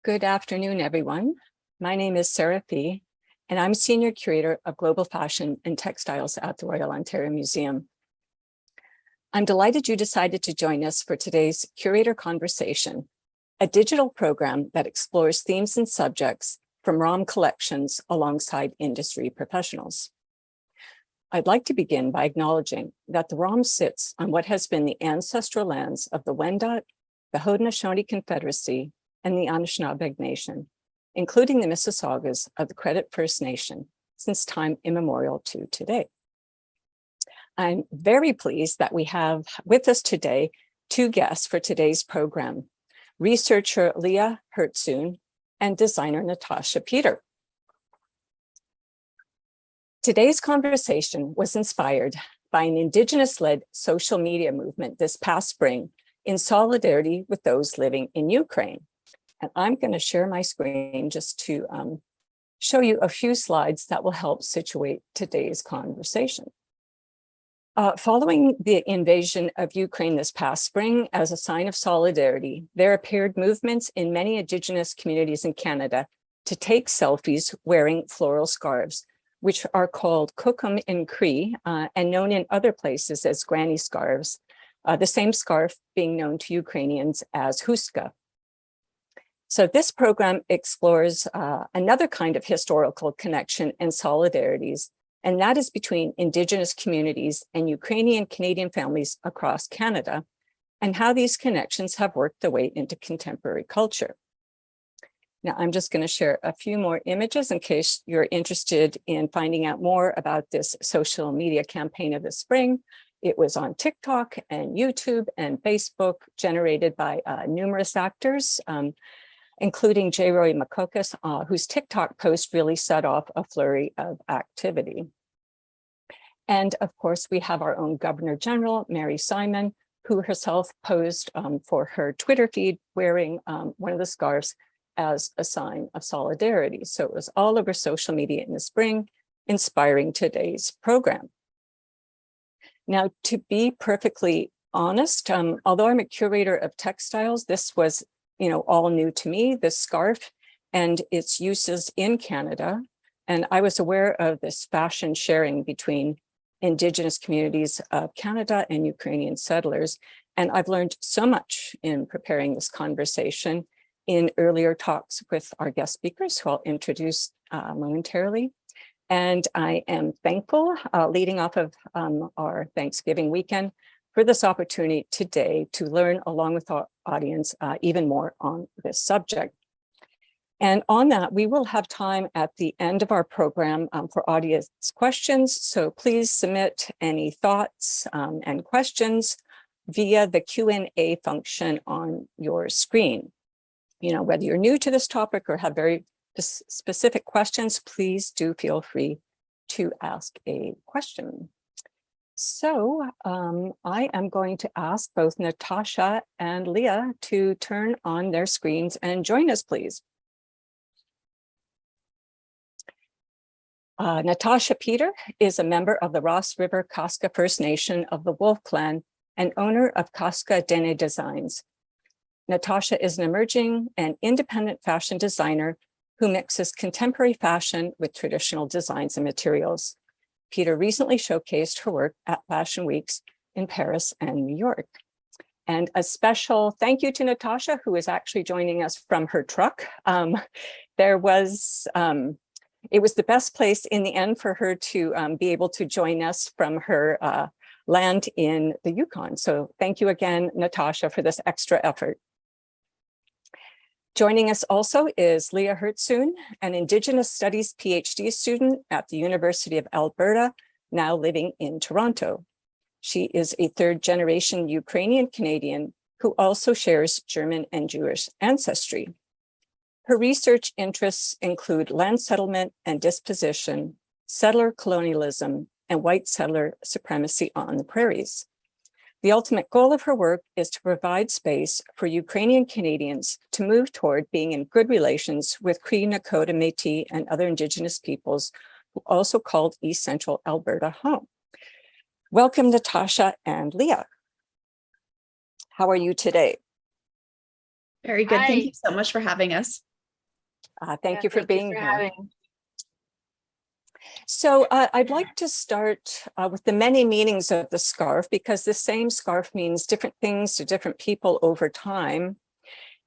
Good afternoon, everyone. My name is Sarah Fee, and I'm Senior Curator of Global Fashion and Textiles at the Royal Ontario Museum. I'm delighted you decided to join us for today's Curator Conversation, a digital program that explores themes and subjects from ROM collections alongside industry professionals. I'd like to begin by acknowledging that the ROM sits on what has been the ancestral lands of the Wendat, the Haudenosaunee Confederacy, and the Anishinaabe Nation, including the Mississaugas of the Credit First Nation since time immemorial to today. I'm very pleased that we have with us today two guests for today's program, researcher Leah Hurtsun and designer Natasha Peter. Today's conversation was inspired by an Indigenous-led social media movement this past spring in solidarity with those living in Ukraine. And I'm going to share my screen just to show you a few slides that will help situate today's conversation. Following the invasion of Ukraine this past spring, as a sign of solidarity, there appeared movements in many Indigenous communities in Canada to take selfies wearing floral scarves, which are called Kokum in Cree and known in other places as granny scarves, the same scarf being known to Ukrainians as huska. So this program explores another kind of historical connection and solidarities, and that is between Indigenous communities and Ukrainian Canadian families across Canada, and how these connections have worked their way into contemporary culture. Now, I'm just going to share a few more images in case you're interested in finding out more about this social media campaign of the spring. It was on TikTok and YouTube and Facebook, generated by numerous actors, including J. Roy Makokis, whose TikTok post really set off a flurry of activity. And of course, we have our own Governor General, Mary Simon, who herself posed for her Twitter feed wearing one of the scarves as a sign of solidarity. So it was all over social media in the spring, inspiring today's program. Now, to be perfectly honest, although I'm a curator of textiles, this was all new to me, this scarf and its uses in Canada. And I was aware of this fashion sharing between Indigenous communities of Canada and Ukrainian settlers. And I've learned so much in preparing this conversation in earlier talks with our guest speakers, who I'll introduce momentarily. And I am thankful, leading off of our Thanksgiving weekend, for this opportunity today to learn along with our audience even more on this subject. And on that, we will have time at the end of our program for audience questions. So please submit any thoughts and questions via the Q&A function on your screen. Whether you're new to this topic or have very specific questions, please do feel free to ask a question. So I am going to ask both Natasha and Leah to turn on their screens and join us, please. Natasha Peter is a member of the Ross River Kaska First Nation of the Wolf Clan and owner of Kaska-Dena Designs. Natasha is an emerging and independent fashion designer who mixes contemporary fashion with traditional designs and materials. Peter recently showcased her work at Fashion Weeks in Paris and New York. And a special thank you to Natasha, who is actually joining us from her truck. It was the best place in the end for her to be able to join us from her land in the Yukon. So thank you again, Natasha, for this extra effort. Joining us also is Leah Hurtsun, an Indigenous Studies PhD student at the University of Alberta, now living in Toronto. She is a third-generation Ukrainian Canadian who also shares German and Jewish ancestry. Her research interests include land settlement and disposition, settler colonialism, and white settler supremacy on the prairies. The ultimate goal of her work is to provide space for Ukrainian Canadians to move toward being in good relations with Cree, Nakota, Métis, and other Indigenous peoples who also called East Central Alberta home. Welcome, Natasha and Leah. How are you today? Very good. Hi. Thank you so much for having us. Thank you for Thank you being for here. having. So I'd like to start with the many meanings of the scarf, because the same scarf means different things to different people over time.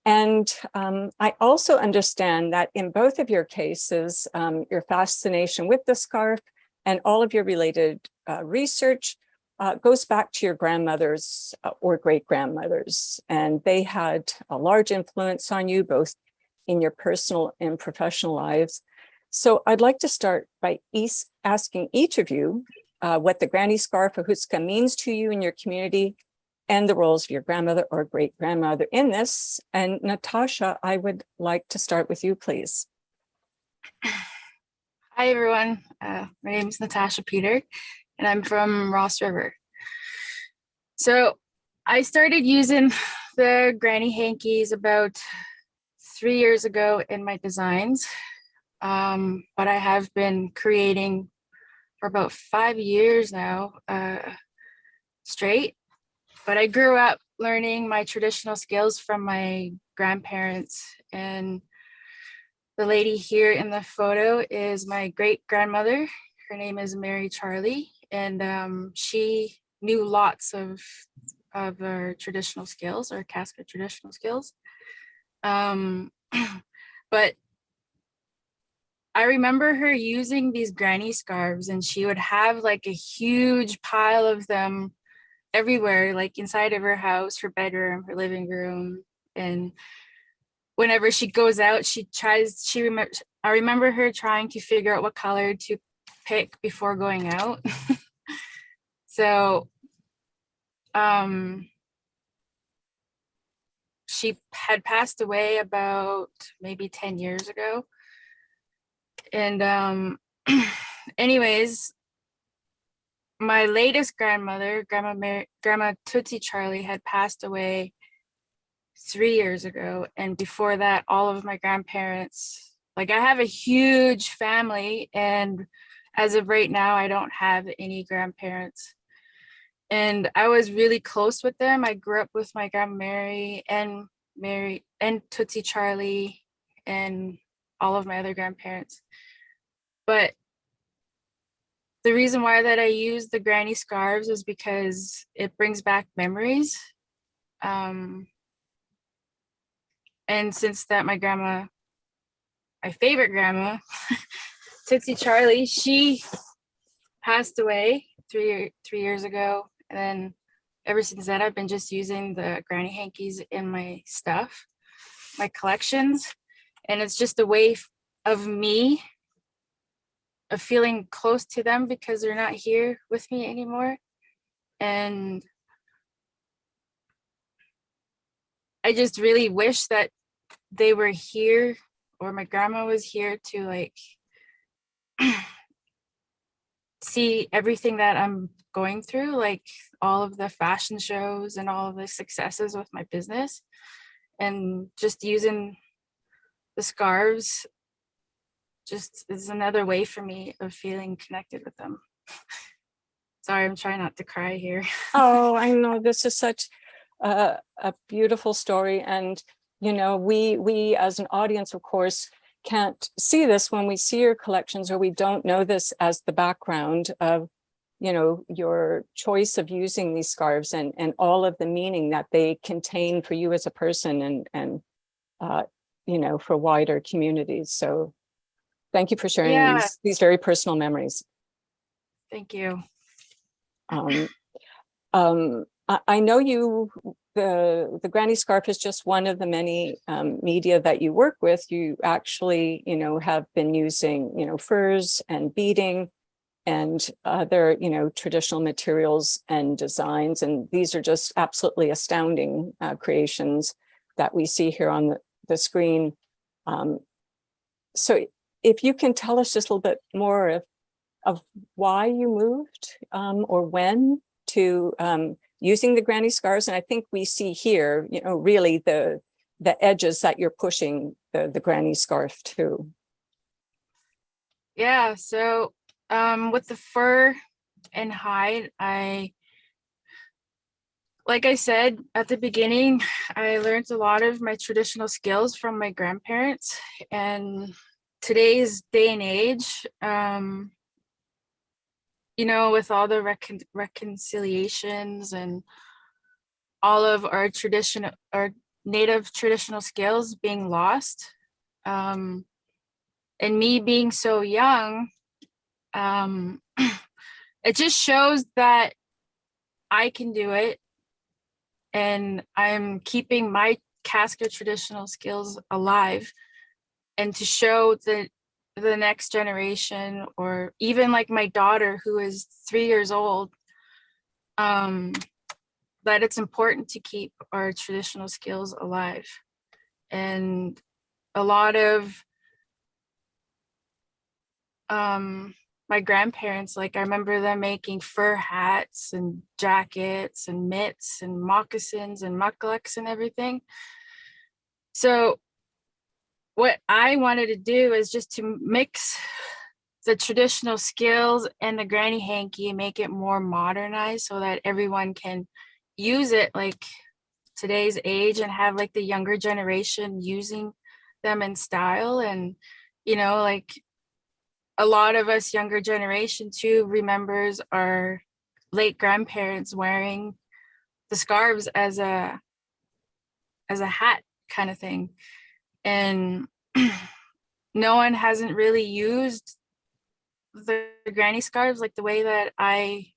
And I also understand that in both of your cases, your fascination with the scarf and all of your related research goes back to your grandmothers or great-grandmothers. And they had a large influence on you, both in your personal and professional lives. So I'd like to start by asking each of you what the granny scarf or Hurtsun means to you in your community, and the roles of your grandmother or great-grandmother in this. And Natasha, I would like to start with you, please. Hi, everyone. My name is Natasha Peter, and I'm from Ross River. So I started using the granny hankies about 3 years ago in my designs, but I have been creating for about 5 years now straight. But I grew up learning my traditional skills from my grandparents, and the lady here in the photo is my great-grandmother. Her name is Mary Charlie, and she knew lots of our traditional skills, our Kaska traditional skills. But I remember her using these granny scarves, and she would have like a huge pile of them everywhere, like inside of her house, her bedroom, her living room. And whenever she goes out, I remember her trying to figure out what color to pick before going out. So she had passed away about maybe 10 years ago. And anyways, my latest grandmother, Grandma Tootsie Charlie, had passed away 3 years ago. And before that, all of my grandparents, like I have a huge family, and as of right now, I don't have any grandparents. And I was really close with them. I grew up with my Grandma Mary and Tootsie Charlie and all of my other grandparents. But the reason why that I use the granny scarves is because it brings back memories. And since that my favorite grandma, Tootsie Charlie, she passed away three years ago. And then ever since then, I've been just using the granny hankies in my stuff, my collections. And it's just a way of me of feeling close to them because they're not here with me anymore. And I just really wish that they were here, or my grandma was here to like see everything that I'm going through, like all of the fashion shows and all of the successes with my business, and just using the scarves just is another way for me of feeling connected with them. Sorry, I'm trying not to cry here. Oh, I know, this is such a beautiful story. And, you know, we as an audience, of course, can't see this when we see your collections, or we don't know this as the background of, you know, your choice of using these scarves and all of the meaning that they contain for you as a person and you know, for wider communities. So thank you for sharing these very personal memories. Thank you. I know the granny scarf is just one of the many media that you work with. You actually, you know, have been using, you know, furs and beading and other, you know, traditional materials and designs. And these are just absolutely astounding creations that we see here on the screen. So if you can tell us just a little bit more of why you moved or when to using the granny scarves. And I think we see here, you know, really the edges that you're pushing the granny scarf to. Yeah, so with the fur and hide, I like I said at the beginning, I learned a lot of my traditional skills from my grandparents, and today's day and age, you know, with all the reconciliations and all of our native traditional skills being lost, and me being so young, it just shows that I can do it, and I'm keeping my Kaska traditional skills alive, and to show the next generation, or even like my daughter who is 3 years old, that it's important to keep our traditional skills alive. And a lot of my grandparents, like I remember them making fur hats and jackets and mitts and moccasins and mucklucks and everything. So what I wanted to do is just to mix the traditional skills and the granny hanky and make it more modernized so that everyone can use it like today's age, and have like the younger generation using them in style. And, you know, like a lot of us younger generation too remembers our late grandparents wearing the scarves as a hat kind of thing. And no one hasn't really used the granny scarves like the way that I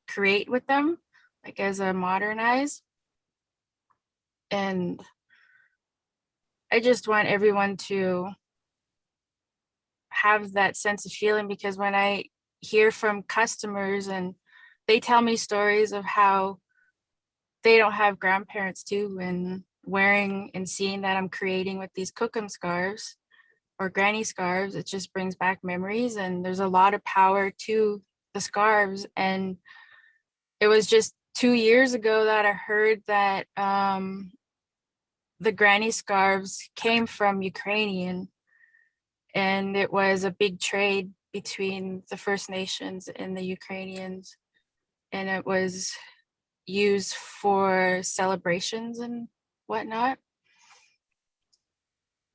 create with them, like as a modernize. And I just want everyone to have that sense of feeling, because when I hear from customers and they tell me stories of how they don't have grandparents too, and wearing and seeing that I'm creating with these Kokum scarves or granny scarves, it just brings back memories. And there's a lot of power to the scarves. And it was just 2 years ago that I heard that the granny scarves came from Ukrainian, and it was a big trade between the First Nations and the Ukrainians, and it was used for celebrations and whatnot,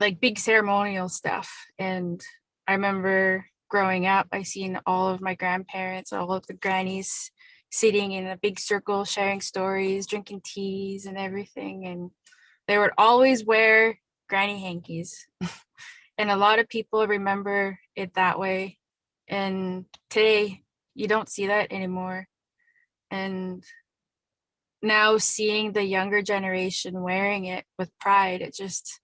like big ceremonial stuff. And I remember growing up, I seen all of my grandparents, all of the grannies sitting in a big circle, sharing stories, drinking teas and everything. And they would always wear granny hankies. And a lot of people remember it that way. And today you don't see that anymore. And now seeing the younger generation wearing it with pride, it's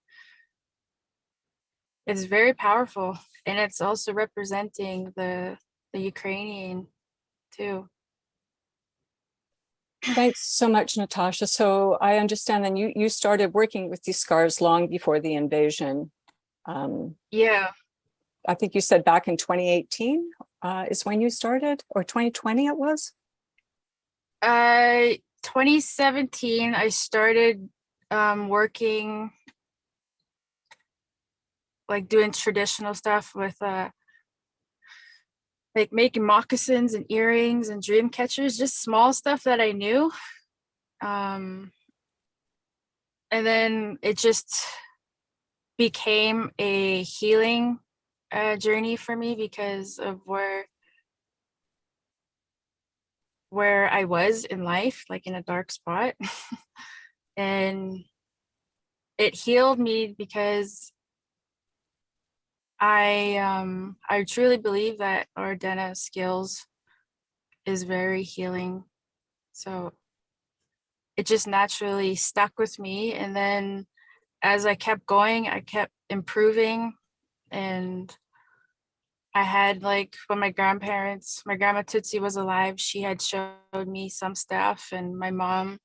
very powerful. And it's also representing the Ukrainian too. Thanks so much, Natasha. So I understand then you started working with these scarves long before the invasion. Yeah. I think you said back in 2018 is when you started, or 2020 it was? 2017, I started working, like doing traditional stuff with like making moccasins and earrings and dream catchers, just small stuff that I knew. And then it just became a healing journey for me because of where I was in life, like in a dark spot. And it healed me because I truly believe that our Dena skills is very healing. So it just naturally stuck with me. And then as I kept going, I kept improving. And I had, like, when my grandma Tootsie was alive, she had showed me some stuff, and my mom.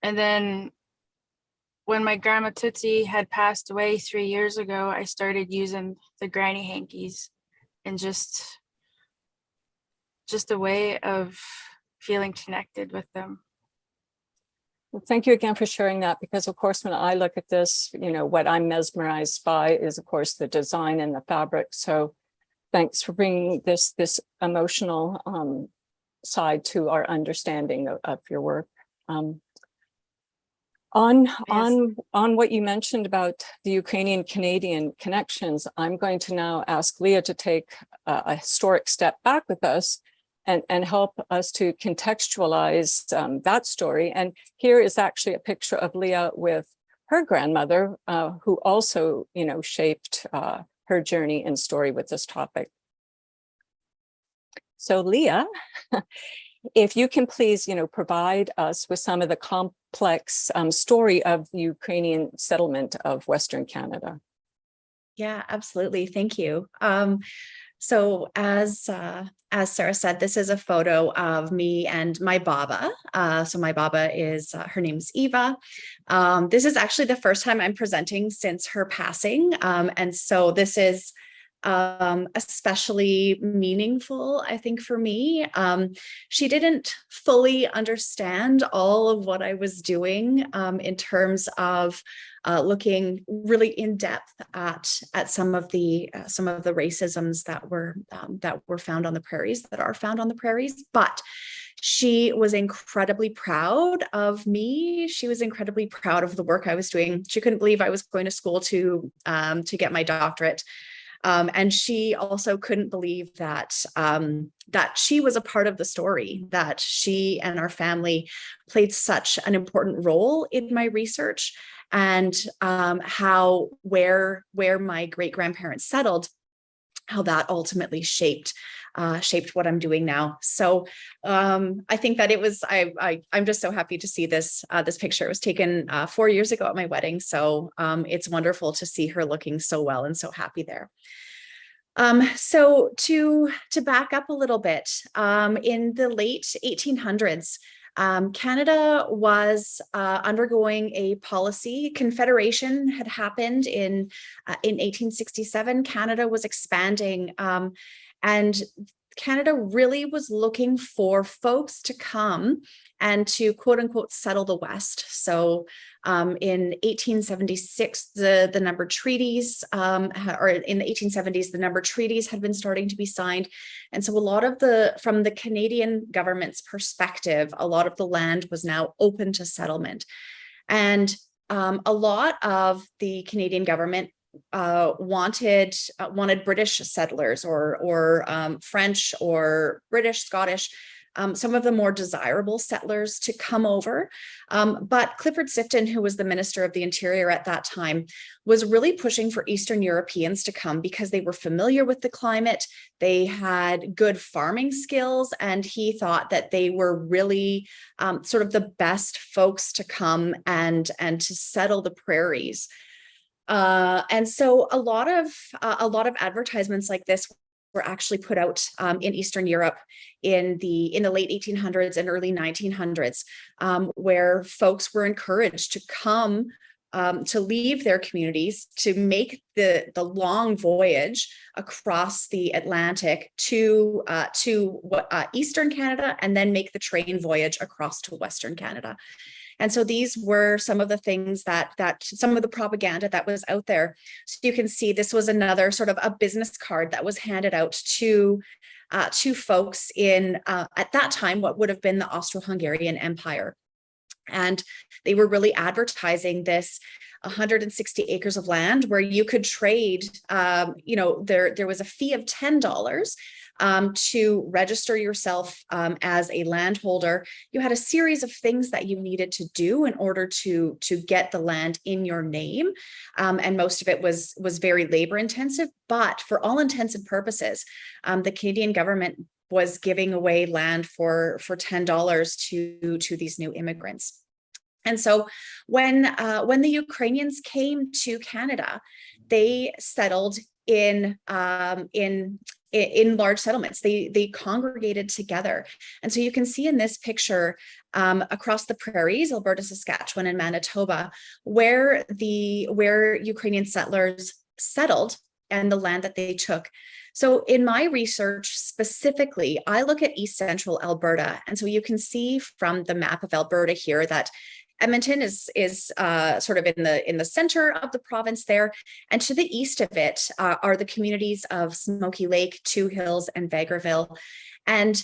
And then when my grandma Tootsie had passed away 3 years ago, I started using the granny hankies, and just a way of feeling connected with them. Well, thank you again for sharing that, because of course, when I look at this, you know, what I'm mesmerized by is, of course, the design and the fabric. So thanks for bringing this emotional side to our understanding of your work. On Yes. what you mentioned about the Ukrainian-Canadian connections, I'm going to now ask Leah to take a historic step back with us and help us to contextualize that story. And here is actually a picture of Leah with her grandmother, who also, shaped her journey and story with this topic. So Leah, if you can please, provide us with some of the complex story of the Ukrainian settlement of Western Canada. Yeah, absolutely. Thank you. So as Sarah said, this is a photo of me and my Baba. So my Baba is, her name's Eva. This is actually the first time I'm presenting since her passing. And so this is especially meaningful, I think, for me. She didn't fully understand all of what I was doing in terms of looking really in depth at some of the racisms that were found on the prairies, that are found on the prairies, but she was incredibly proud of me. She was incredibly proud of the work I was doing. She couldn't believe I was going to school to get my doctorate. And she also couldn't believe that that she was a part of the story, that she and our family played such an important role in my research, and how where my great-grandparents settled, how that ultimately shaped what I'm doing now. So I think that it was, I'm just so happy to see this picture. It was taken 4 years ago at my wedding. So it's wonderful to see her looking so well and so happy there. So to back up a little bit, in the late 1800s, Canada was undergoing a policy. Confederation had happened in 1867. Canada was expanding, and Canada really was looking for folks to come and to quote unquote settle the West. So in 1876, the number treaties, or in the 1870s, the number treaties had been starting to be signed. And so a lot of from the Canadian government's perspective, a lot of the land was now open to settlement. And a lot of the Canadian government wanted British settlers or French or British, Scottish, some of the more desirable settlers to come over. But Clifford Sifton, who was the Minister of the Interior at that time, was really pushing for Eastern Europeans to come because they were familiar with the climate, they had good farming skills, and he thought that they were really sort of the best folks to come and to settle the prairies. And so a lot of advertisements like this were actually put out in Eastern Europe in the late 1800s and early 1900s, where folks were encouraged to come, to leave their communities, to make the long voyage across the Atlantic to Eastern Canada, and then make the train voyage across to Western Canada. And so these were some of the things that some of the propaganda that was out there. So you can see this was another sort of a business card that was handed out to folks in, at that time, what would have been the Austro-Hungarian Empire. And they were really advertising this 160 acres of land where you could trade, there was a fee of $10 to register yourself as a landholder. You had a series of things that you needed to do in order to get the land in your name. And most of it was very labor intensive, but for all intents and purposes, the Canadian government was giving away land for $10 to these new immigrants. And so when the Ukrainians came to Canada, they settled in large settlements. They congregated together. And so you can see in this picture across the prairies, Alberta, Saskatchewan, and Manitoba, where Ukrainian settlers settled and the land that they took. So in my research specifically, I look at East Central Alberta. And so you can see from the map of Alberta here that Edmonton is sort of in the center of the province there, and to the east of it are the communities of Smoky Lake, Two Hills, and Vegreville. And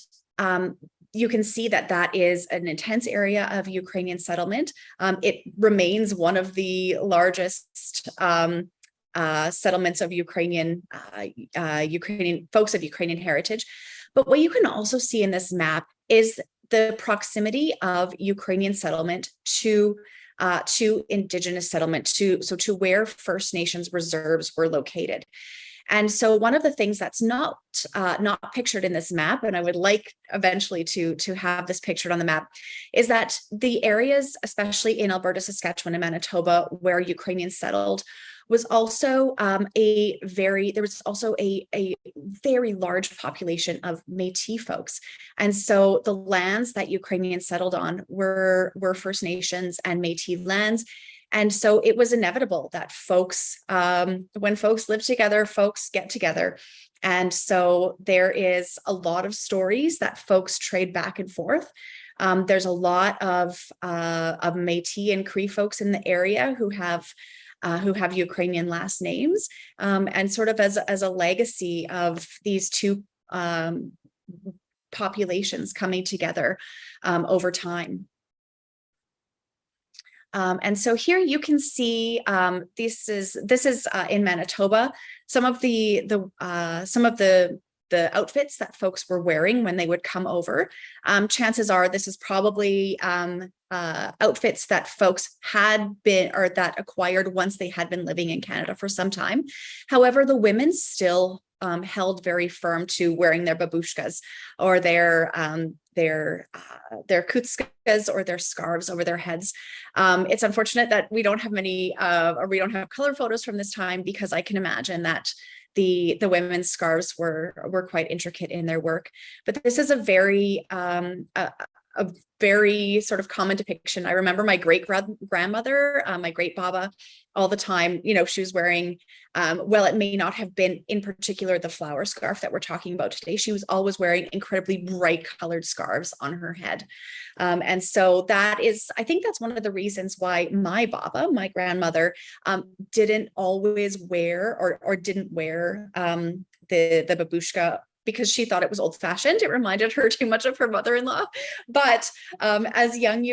you can see that that is an intense area of Ukrainian settlement. It remains one of the largest settlements of Ukrainian folks of Ukrainian heritage. But what you can also see in this map is the proximity of Ukrainian settlement to Indigenous settlement, to where First Nations reserves were located. And so one of the things that's not pictured in this map, and I would like eventually to have this pictured on the map, is that the areas, especially in Alberta, Saskatchewan, and Manitoba, where Ukrainians settled, was also a very large population of Métis folks. And so the lands that Ukrainians settled on were First Nations and Métis lands. And so it was inevitable that folks, when folks live together, folks get together. And so there is a lot of stories that folks trade back and forth. There's a lot of Métis and Cree folks in the area who have Ukrainian last names, and sort of as a legacy of these two populations coming together over time. And so here you can see this is in Manitoba. Some of the outfits that folks were wearing when they would come over. Chances are this is probably outfits that folks had been, or that acquired once they had been living in Canada for some time. However, the women still held very firm to wearing their babushkas or their kutskas or their scarves over their heads. It's unfortunate that we don't have many, or we don't have color photos from this time, because I can imagine that the women's scarves were quite intricate in their work. But this is a very sort of common depiction. I remember my great-grandmother, my great-baba, all the time, she was wearing, well, it may not have been in particular the flower scarf that we're talking about today. She was always wearing incredibly bright colored scarves on her head. And so I think that's one of the reasons why my baba, my grandmother, didn't always wear or didn't wear the babushka, because she thought it was old-fashioned. It reminded her too much of her mother-in-law. But as young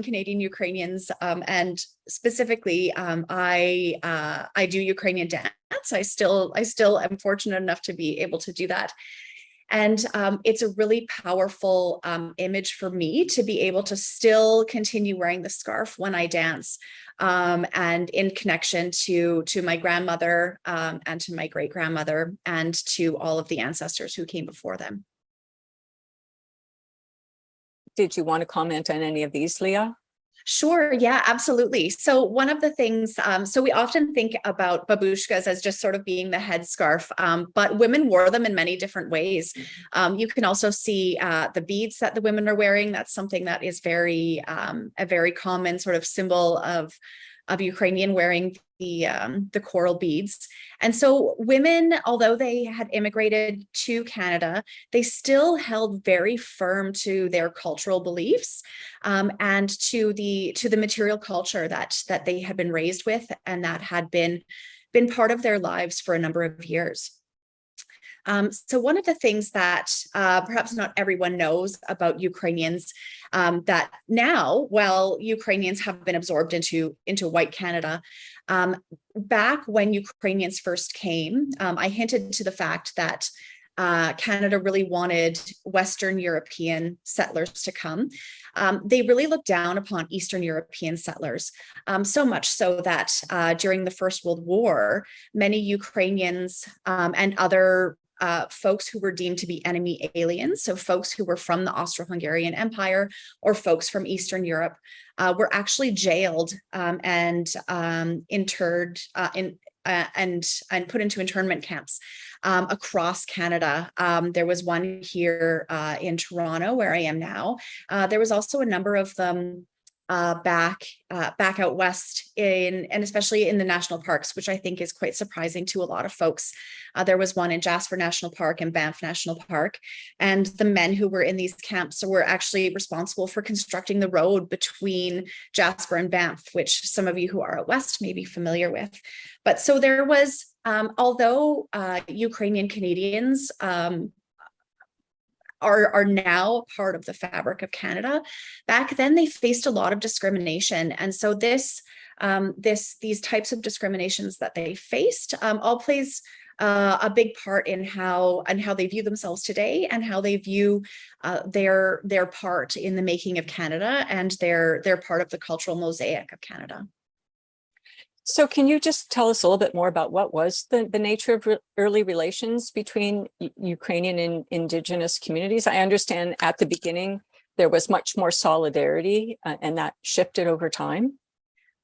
Canadian Ukrainians, and specifically, I do Ukrainian dance. I still am fortunate enough to be able to do that. And it's a really powerful image for me to be able to still continue wearing the scarf when I dance, and in connection to my grandmother, and to my great-grandmother, and to all of the ancestors who came before them. Did you want to comment on any of these, Leah? Sure. Yeah, absolutely. So one of the things, so we often think about babushkas as just sort of being the headscarf, but women wore them in many different ways. You can also see the beads that the women are wearing. That's something that is a very common sort of symbol of Ukrainian wearing the coral beads. And so women, although they had immigrated to Canada, they still held very firm to their cultural beliefs, and to the material culture that they had been raised with, and that had been part of their lives for a number of years. So one of the things that perhaps not everyone knows about Ukrainians, that now, while Ukrainians have been absorbed into white Canada, back when Ukrainians first came, I hinted to the fact that Canada really wanted Western European settlers to come. They really looked down upon Eastern European settlers, so much so that during the First World War, many Ukrainians and other folks who were deemed to be enemy aliens, so folks who were from the Austro-Hungarian Empire or folks from Eastern Europe, were actually jailed and interred and put into internment camps across Canada. There was one here in Toronto, where I am now. There was also a number of them back out west, and especially in the national parks, which I think is quite surprising to a lot of folks. There was one in Jasper National Park and Banff National Park, and the men who were in these camps were actually responsible for constructing the road between Jasper and Banff, which some of you who are out west may be familiar with. But so there was, although Ukrainian Canadians are now part of the fabric of Canada. Back then, they faced a lot of discrimination, and so these types of discriminations that they faced all plays a big part in how they view themselves today, and how they view their part in the making of Canada, and their part of the cultural mosaic of Canada. So can you just tell us a little bit more about what was the nature of early relations between Ukrainian and Indigenous communities? I understand at the beginning there was much more solidarity and that shifted over time.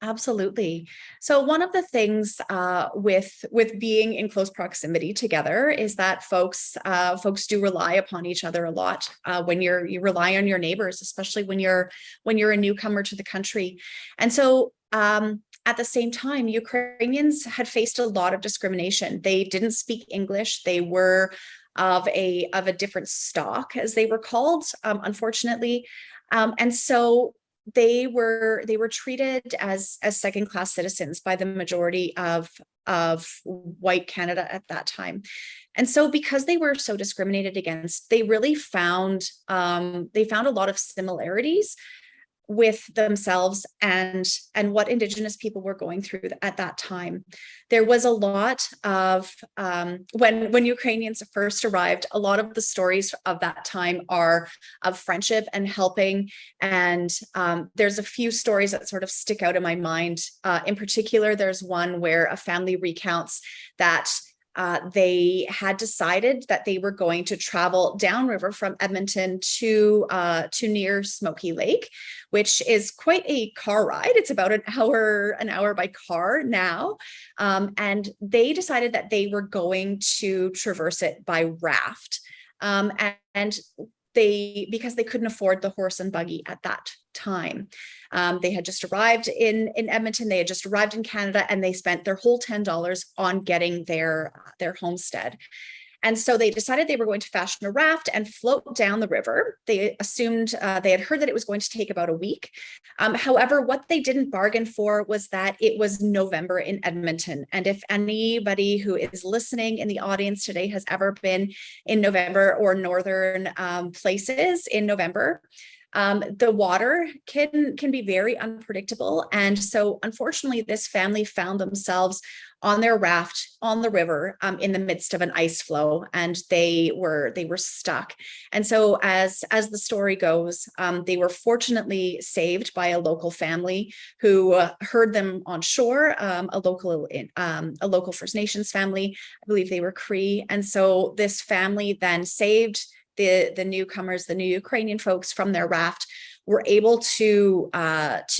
Absolutely. So one of the things with being in close proximity together is that folks do rely upon each other a lot. When you rely on your neighbors, especially when you're a newcomer to the country. And so at the same time, Ukrainians had faced a lot of discrimination. They didn't speak English. They were of a different stock, as they were called, unfortunately. And so they were treated as second-class citizens by the majority of white Canada at that time. And so because they were so discriminated against, they really found a lot of similarities with themselves and what Indigenous people were going through at that time. There was a lot of, when Ukrainians first arrived, a lot of the stories of that time are of friendship and helping. And there's a few stories that sort of stick out in my mind. In particular, there's one where a family recounts that they had decided that they were going to travel downriver from Edmonton to near Smoky Lake, which is quite a car ride. It's about an hour by car now. And they decided that they were going to traverse it by raft. And because they couldn't afford the horse and buggy at that time. They had just arrived in Edmonton, they had just arrived in Canada, and they spent their whole $10 on getting their homestead. And so they decided they were going to fashion a raft and float down the river. They assumed, they had heard that it was going to take about a week. However, what they didn't bargain for was that it was November in Edmonton. And if anybody who is listening in the audience today has ever been in November or northern places in November, the water can be very unpredictable. And so unfortunately, this family found themselves on their raft on the river in the midst of an ice flow, and they were stuck. And so as the story goes, they were fortunately saved by a local family who heard them on shore, a local First Nations family. I believe they were Cree. And so this family then saved the newcomers, the new Ukrainian folks, from their raft, were able to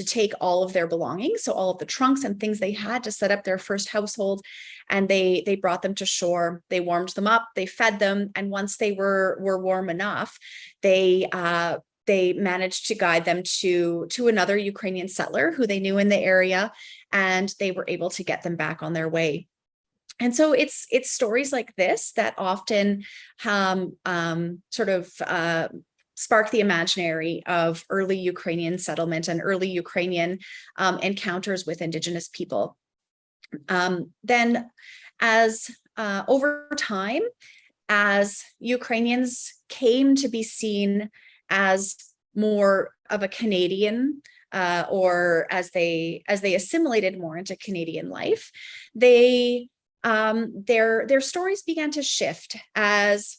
take all of their belongings, so all of the trunks and things they had to set up their first household, and they brought them to shore. They warmed them up, they fed them, and once they were warm enough, they managed to guide them to another Ukrainian settler who they knew in the area, and they were able to get them back on their way. And so it's stories like this that often spark the imaginary of early Ukrainian settlement and early Ukrainian encounters with Indigenous people. Then as over time, as Ukrainians came to be seen as more of a Canadian, or as they assimilated more into Canadian life, their stories began to shift as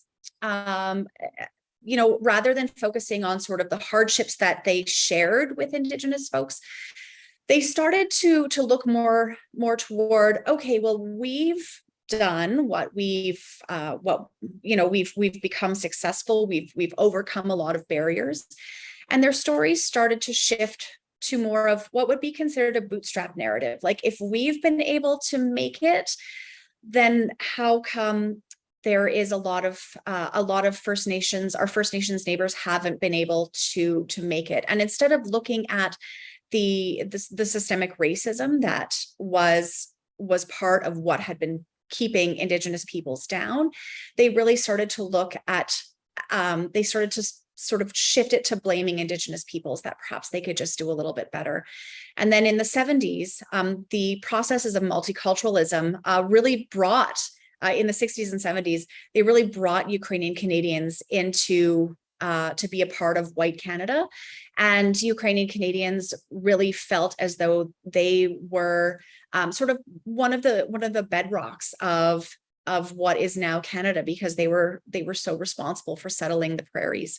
rather than focusing on sort of the hardships that they shared with Indigenous folks, they started to look more toward, okay, well, we've done what we've become successful, we've overcome a lot of barriers, and their stories started to shift to more of what would be considered a bootstrap narrative. Like, if we've been able to make it, then how come there is a lot of First Nations, our First Nations neighbors haven't been able to make it? And instead of looking at the systemic racism that was part of what had been keeping Indigenous peoples down, they really started to look at, they started to sort of shift it to blaming Indigenous peoples, that perhaps they could just do a little bit better. And then in the 70s, the processes of multiculturalism really brought in the 60s and 70s, they really brought Ukrainian Canadians into to be a part of white Canada. And Ukrainian Canadians really felt as though they were sort of one of the bedrocks of what is now Canada, because they were so responsible for settling the prairies.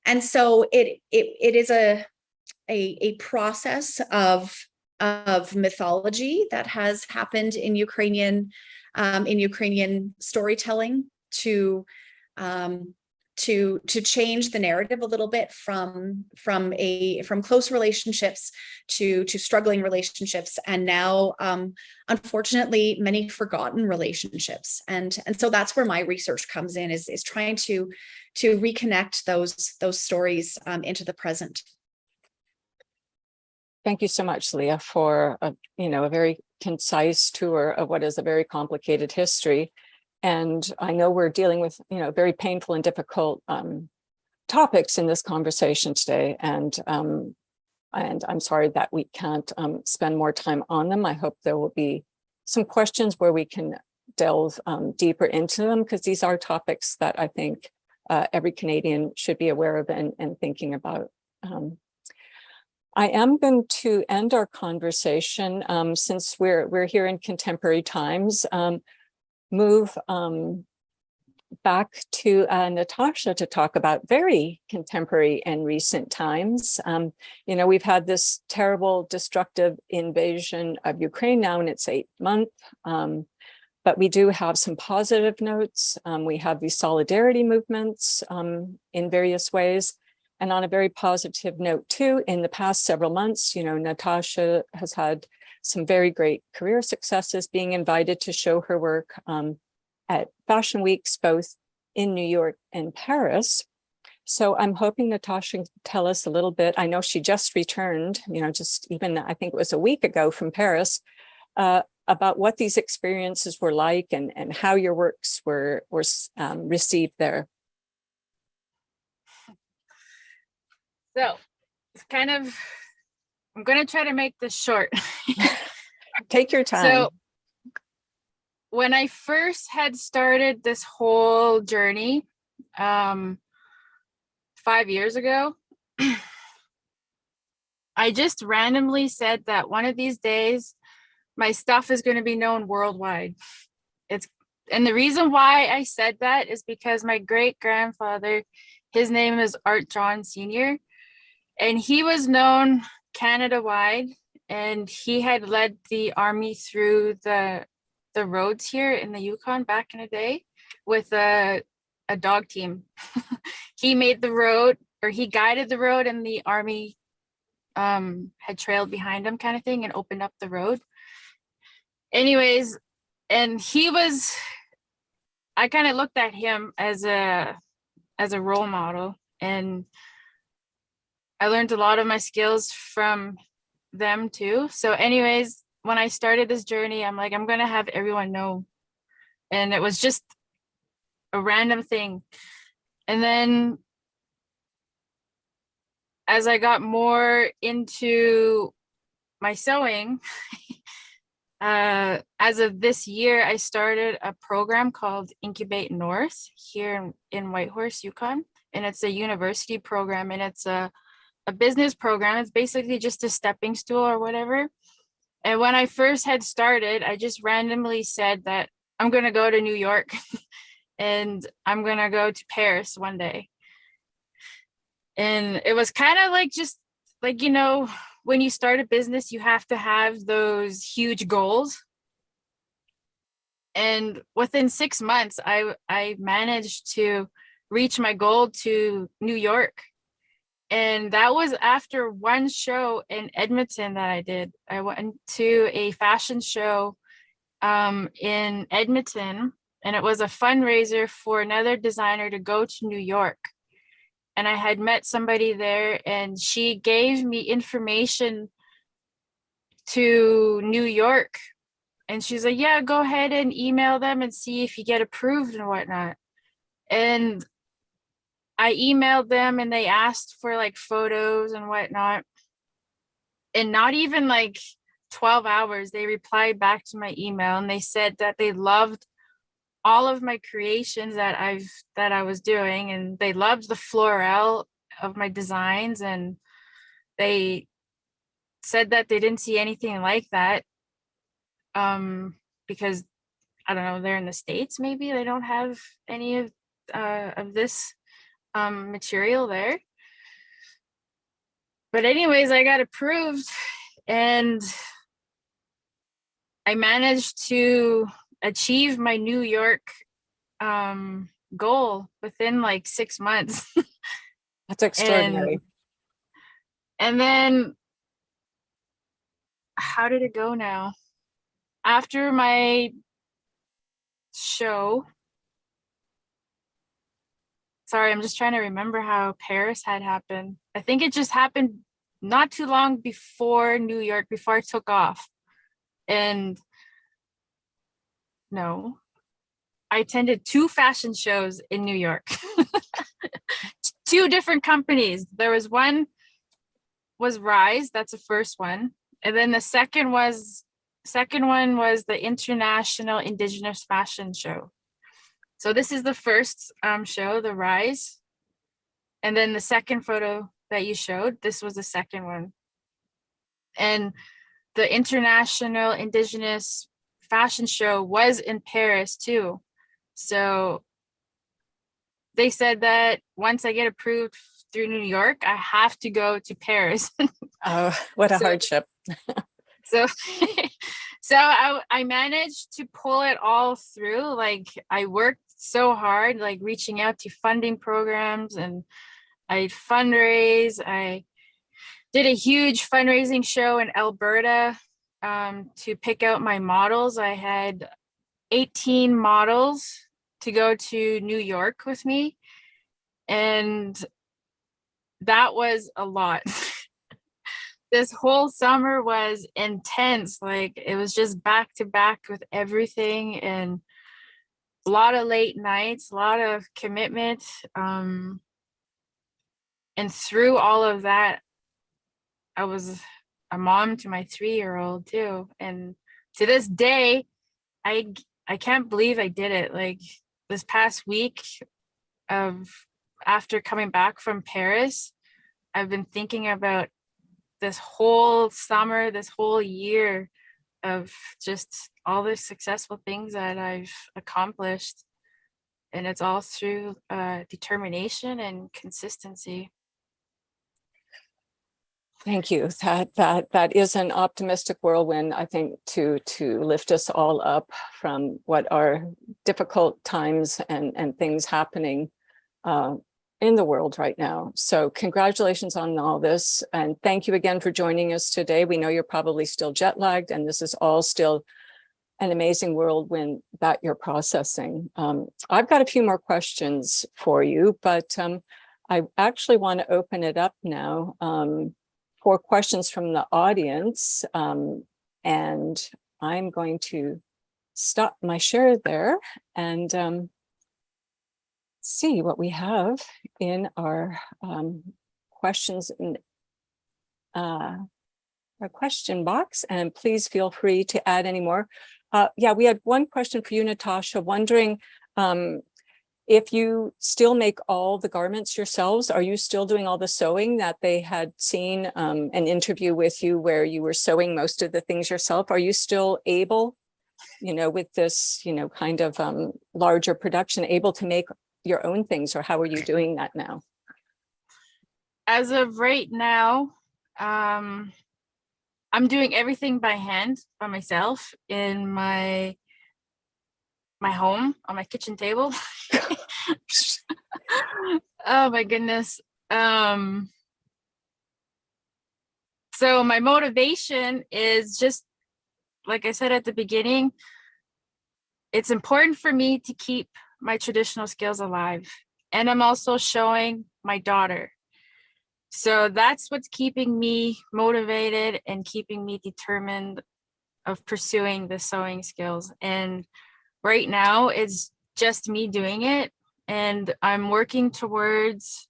And so it is a process of mythology that has happened in Ukrainian storytelling to change the narrative a little bit from close relationships to struggling relationships, and now unfortunately many forgotten relationships. And so that's where my research comes in, is trying to reconnect those stories into the present. Thank you so much, Leah, for a very concise tour of what is a very complicated history. And I know we're dealing with very painful and difficult topics in this conversation today. And I'm sorry that we can't spend more time on them. I hope there will be some questions where we can delve deeper into them, because these are topics that I think every Canadian should be aware of and thinking about. I am going to end our conversation, since we're here in contemporary times, move back to Natasha to talk about very contemporary and recent times. We've had this terrible, destructive invasion of Ukraine now in its 8th month, but we do have some positive notes. We have these solidarity movements in various ways. And on a very positive note too, in the past several months, Natasha has had some very great career successes, being invited to show her work at fashion weeks, both in New York and Paris. So I'm hoping Natasha can tell us a little bit. I know she just returned, just even, I think it was a week ago, from Paris, about what these experiences were like and how your works were received there. So it's kind of, I'm going to try to make this short. Take your time. So when I first had started this whole journey 5 years ago, I just randomly said that one of these days my stuff is going to be known worldwide. And the reason why I said that is because my great grandfather, his name is Art John Sr., and he was known Canada-wide, and he had led the army through the roads here in the Yukon back in the day with a dog team. He made the road, or he guided the road, and the army had trailed behind him, kind of thing, and opened up the road. Anyways, and I kind of looked at him as a role model, and I learned a lot of my skills from them too. So anyways, when I started this journey, I'm like, I'm going to have everyone know. And it was just a random thing. And then as I got more into my sewing, as of this year, I started a program called Incubate North here in Whitehorse, Yukon. And it's a university program, and it's a business program. It's basically just a stepping stool or whatever. And when I first had started, I just randomly said that I'm going to go to New York and I'm going to go to Paris one day. And it was kind of like, just like, when you start a business, you have to have those huge goals. And within 6 months, I managed to reach my goal to New York. And that was after one show in Edmonton that I did. I went to a fashion show in Edmonton, and it was a fundraiser for another designer to go to New York. And I had met somebody there, and she gave me information to New York. And she's like, yeah, go ahead and email them and see if you get approved and whatnot. And I emailed them, and they asked for like photos and whatnot. And not even like 12 hours, they replied back to my email, and they said that they loved all of my creations that I was doing, and they loved the floral of my designs, and they said that they didn't see anything like that, because I don't know, they're in the States, maybe they don't have any of this material there. But anyways, I got approved, and I managed to achieve my New York goal within like 6 months. That's extraordinary. And then, how did it go now? After my show, sorry, I'm just trying to remember how Paris had happened. I think it just happened not too long before New York, before I took off. And no, I attended 2 fashion shows in New York. 2 different companies. There was one was Rise, that's the first one. And then the second one was the International Indigenous Fashion Show. So this is the first show, the Rise. And then the second photo that you showed, this was the second one. And the International Indigenous Fashion Show was in Paris too. So they said that once I get approved through New York, I have to go to Paris. Oh, what a hardship. So I managed to pull it all through. Like, I worked so hard, like reaching out to funding programs, and I fundraise. I did a huge fundraising show in Alberta to pick out my models. I had 18 models to go to New York with me, and that was a lot. This whole summer was intense. Like, it was just back to back with everything, and a lot of late nights, a lot of commitment. And through all of that, I was a mom to my 3-year-old too. And to this day, I can't believe I did it. Like, this past week after coming back from Paris, I've been thinking about this whole summer, this whole year of just all the successful things that I've accomplished. And it's all through determination and consistency. Thank you. That is an optimistic whirlwind, I think, to lift us all up from what are difficult times and things happening in the world right now. So congratulations on all this. And thank you again for joining us today. We know you're probably still jet lagged, and this is all still an amazing whirlwind that you're processing. I've got a few more questions for you, but I actually want to open it up now for questions from the audience. And I'm going to stop my share there and see what we have in our questions in our question box, and please feel free to add any more. Yeah, we had one question for you, Natasha, wondering if you still make all the garments yourselves. Are you still doing all the sewing that they had seen an interview with you where you were sewing most of the things yourself? Are you still able, with this, kind of larger production, able to make your own things, or how are you doing that now? As of right now, I'm doing everything by hand, by myself, in my home, on my kitchen table. Oh my goodness. So my motivation is just, like I said at the beginning, it's important for me to keep my traditional skills alive. And I'm also showing my daughter. So that's what's keeping me motivated and keeping me determined of pursuing the sewing skills. And right now it's just me doing it. And I'm working towards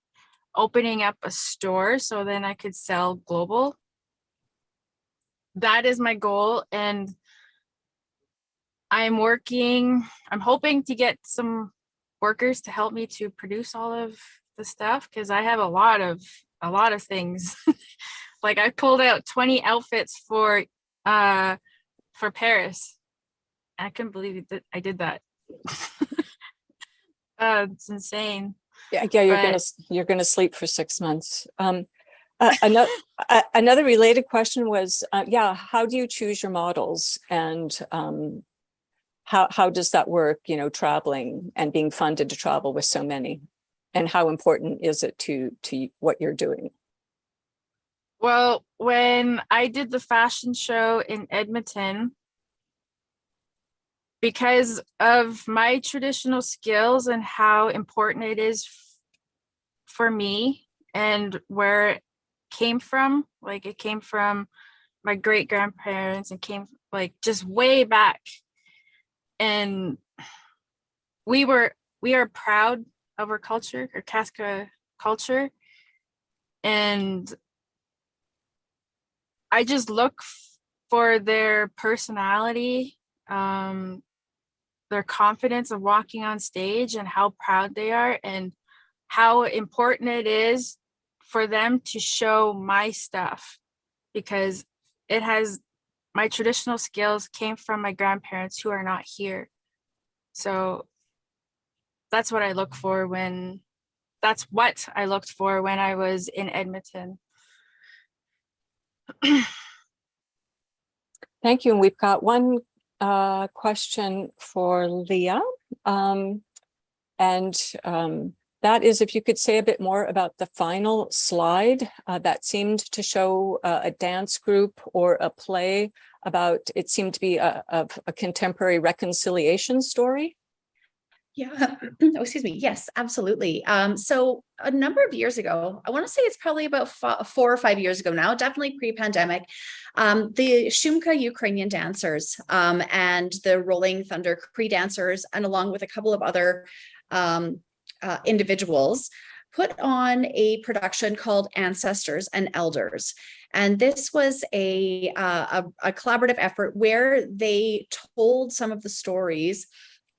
opening up a store so then I could sell global. That is my goal. And I'm hoping to get some workers to help me to produce all of the stuff, because I have a lot of things. Like I pulled out 20 outfits for Paris. I couldn't believe that I did that. It's insane. Yeah, But you're gonna sleep for 6 months. Another related question was, how do you choose your models, and how does that work? You know, traveling and being funded to travel with so many, and how important is it to what you're doing? well, when I did the fashion show in Edmonton, because of my traditional skills and how important it is for me and where it came from, like it came from my great grandparents and came like just way back. And we are proud of our culture, our Kaska culture. And I just look for their personality, their confidence of walking on stage and how proud they are, and how important it is for them to show my stuff, because my traditional skills came from my grandparents who are not here. So that's what I look for that's what I looked for when I was in Edmonton. Thank you. And we've got one question for Leah. That is, if you could say a bit more about the final slide that seemed to show a dance group or a play about, it seemed to be a contemporary reconciliation story. Yeah. Oh, excuse me. Yes, absolutely. So a number of years ago, I want to say it's probably about 4 or 5 years ago now, definitely pre-pandemic, the Shumka Ukrainian dancers and the Rolling Thunder Cree dancers, and along with a couple of other individuals, put on a production called Ancestors and Elders. And this was a collaborative effort where they told some of the stories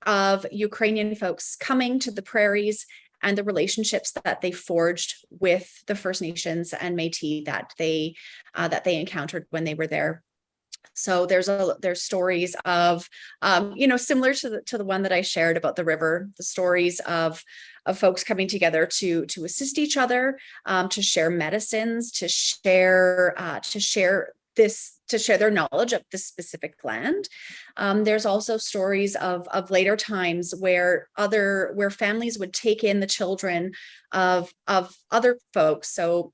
of Ukrainian folks coming to the prairies and the relationships that they forged with the First Nations and Métis that they encountered when they were there. So there's stories of similar to the one that I shared about the river, the stories of folks coming together to assist each other, to share medicines, to share their knowledge of this specific land. There's also stories of later times where families would take in the children of other folks. So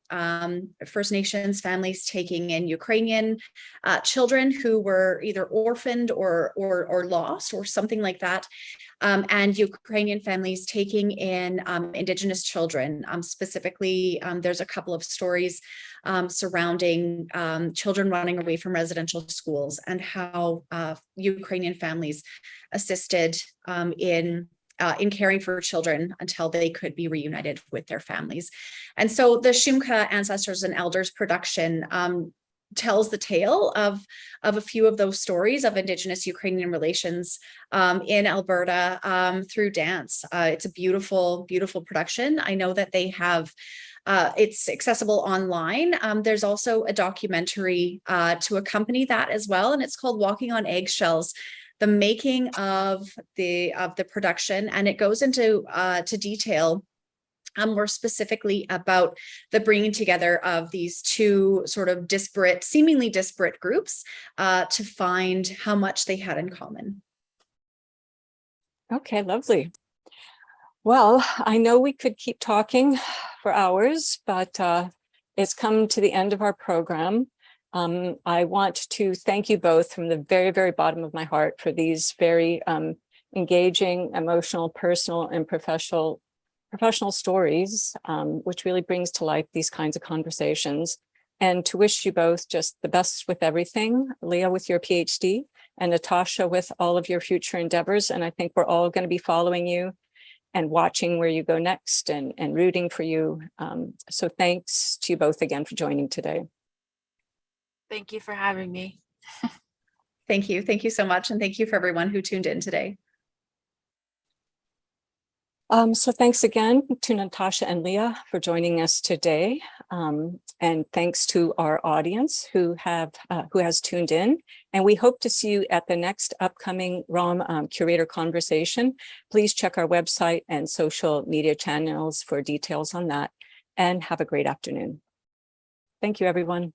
First Nations families taking in Ukrainian children who were either orphaned or lost or something like that. And Ukrainian families taking in Indigenous children. Specifically, there's a couple of stories surrounding children running away from residential schools, and how Ukrainian families assisted in caring for children until they could be reunited with their families. And so the Shumka Ancestors and Elders production tells the tale of a few of those stories of Indigenous Ukrainian relations in Alberta through dance. It's a beautiful, beautiful production. I know that they have it's accessible online. There's also a documentary to accompany that as well, and it's called Walking on Eggshells: The Making of the Production, and it goes into to detail more specifically about the bringing together of these two sort of seemingly disparate groups to find how much they had in common. Okay, lovely. Well, I know we could keep talking for hours, but it's come to the end of our program. I want to thank you both from the very, very bottom of my heart for these very engaging, emotional, personal, and professional stories, which really brings to life these kinds of conversations. And to wish you both just the best with everything, Leah with your PhD, and Natasha with all of your future endeavors. And I think we're all going to be following you and watching where you go next, and rooting for you. So thanks to you both again for joining today. Thank you for having me. Thank you. Thank you so much. And thank you for everyone who tuned in today. So thanks again to Natasha and Leah for joining us today. And thanks to our audience who has tuned in. And we hope to see you at the next upcoming ROM Curator conversation. Please check our website and social media channels for details on that. And have a great afternoon. Thank you, everyone.